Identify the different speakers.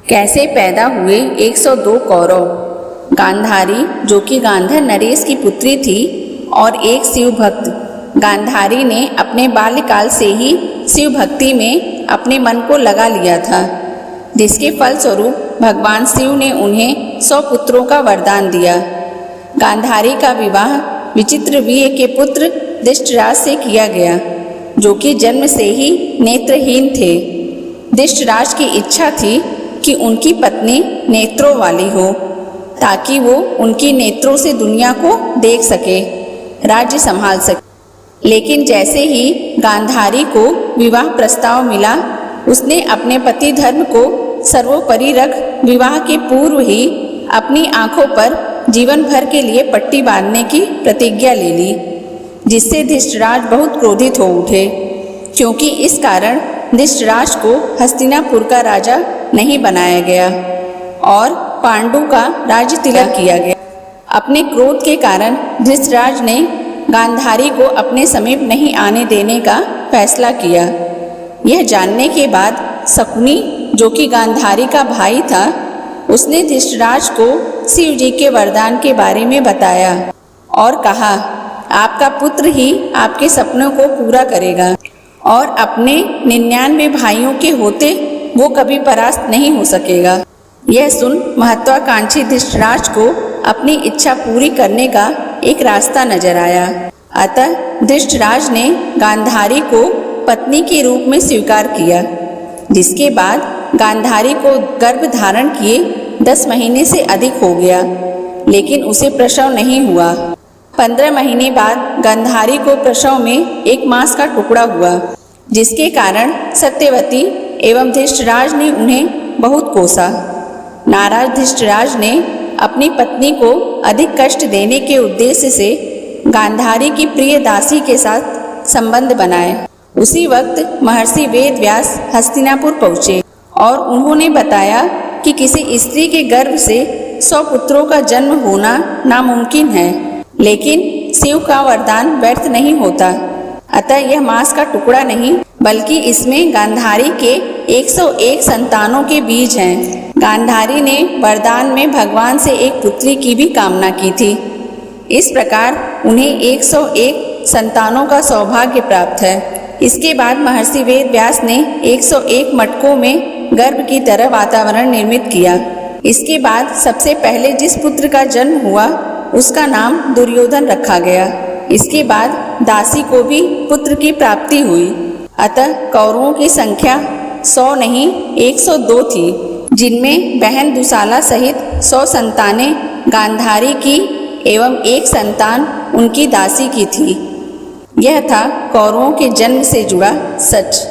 Speaker 1: कैसे पैदा हुए 102 कौरव। गांधारी, जो कि गांधर नरेश की पुत्री थी और एक शिव भक्त। गांधारी ने अपने बाल्यकाल से ही शिव भक्ति में अपने मन को लगा लिया था, जिसके फलस्वरूप भगवान शिव ने उन्हें 100 पुत्रों का वरदान दिया। गांधारी का विवाह विचित्रवीर्य के पुत्र धृतराज से किया गया, जो कि जन्म से ही नेत्रहीन थे। धृतराज की इच्छा थी कि उनकी पत्नी नेत्रों वाली हो, ताकि वो उनकी नेत्रों से दुनिया को देख सके, राज्य संभाल सके। लेकिन जैसे ही गांधारी को विवाह प्रस्ताव मिला, उसने अपने पति धर्म को सर्वोपरि रख विवाह के पूर्व ही अपनी आंखों पर जीवन भर के लिए पट्टी बांधने की प्रतिज्ञा ले ली, जिससे धृतराज बहुत क्रोधित हो उठे, क्योंकि इस कारण धृतराज को हस्तिनापुर का राजा नहीं बनाया गया और पांडु का राज्य तिलक किया गया। अपने क्रोध के कारण धृतराज ने गांधारी को अपने समीप नहीं आने देने का फैसला किया। यह जानने के बाद शकुनी, जो कि गांधारी का भाई था, उसने धृतराज को शिव जी के वरदान के बारे में बताया और कहा, आपका पुत्र ही आपके सपनों को पूरा करेगा और अपने 99 भाइयों के होते वो कभी परास्त नहीं हो सकेगा। यह सुन महत्वाकांक्षी धृतराज को अपनी इच्छा पूरी करने का एक रास्ता नजर आया। अतः धृतराज ने गांधारी को पत्नी के रूप में स्वीकार किया, जिसके बाद गांधारी को गर्भ धारण किए 10 महीने से अधिक हो गया, लेकिन उसे प्रसव नहीं हुआ। 15 महीने बाद गांधारी को प्रसव में एक मांस का टुकड़ा हुआ, जिसके कारण सत्यवती एवं धृतराज ने उन्हें बहुत कोसा। नाराज धृतराज ने अपनी पत्नी को अधिक कष्ट देने के उद्देश्य से गांधारी की प्रिय दासी के साथ संबंध बनाए। उसी वक्त महर्षि वेदव्यास हस्तिनापुर पहुँचे और उन्होंने बताया कि किसी स्त्री के गर्भ से 100 पुत्रों का जन्म होना नामुमकिन है, लेकिन शिव का वरदान व्यर्थ नहीं होता। अतः यह मांस का टुकड़ा नहीं, बल्कि इसमें गांधारी के 101 संतानों के बीज हैं। गांधारी ने वरदान में भगवान से एक पुत्री की भी कामना की थी। इस प्रकार उन्हें 101 संतानों का सौभाग्य प्राप्त है। इसके बाद महर्षि वेदव्यास ने 101 मटकों में गर्भ की तरह वातावरण निर्मित किया। इसके बाद सबसे पहले जिस पुत्र का जन्म हुआ, उसका नाम दुर्योधन रखा गया। इसके बाद दासी को भी पुत्र की प्राप्ति हुई। अतः कौरवों की संख्या 100 नहीं 102 थी, जिनमें बहन दुशाला सहित 100 संतानें गांधारी की एवं एक संतान उनकी दासी की थी। यह था कौरवों के जन्म से जुड़ा सच।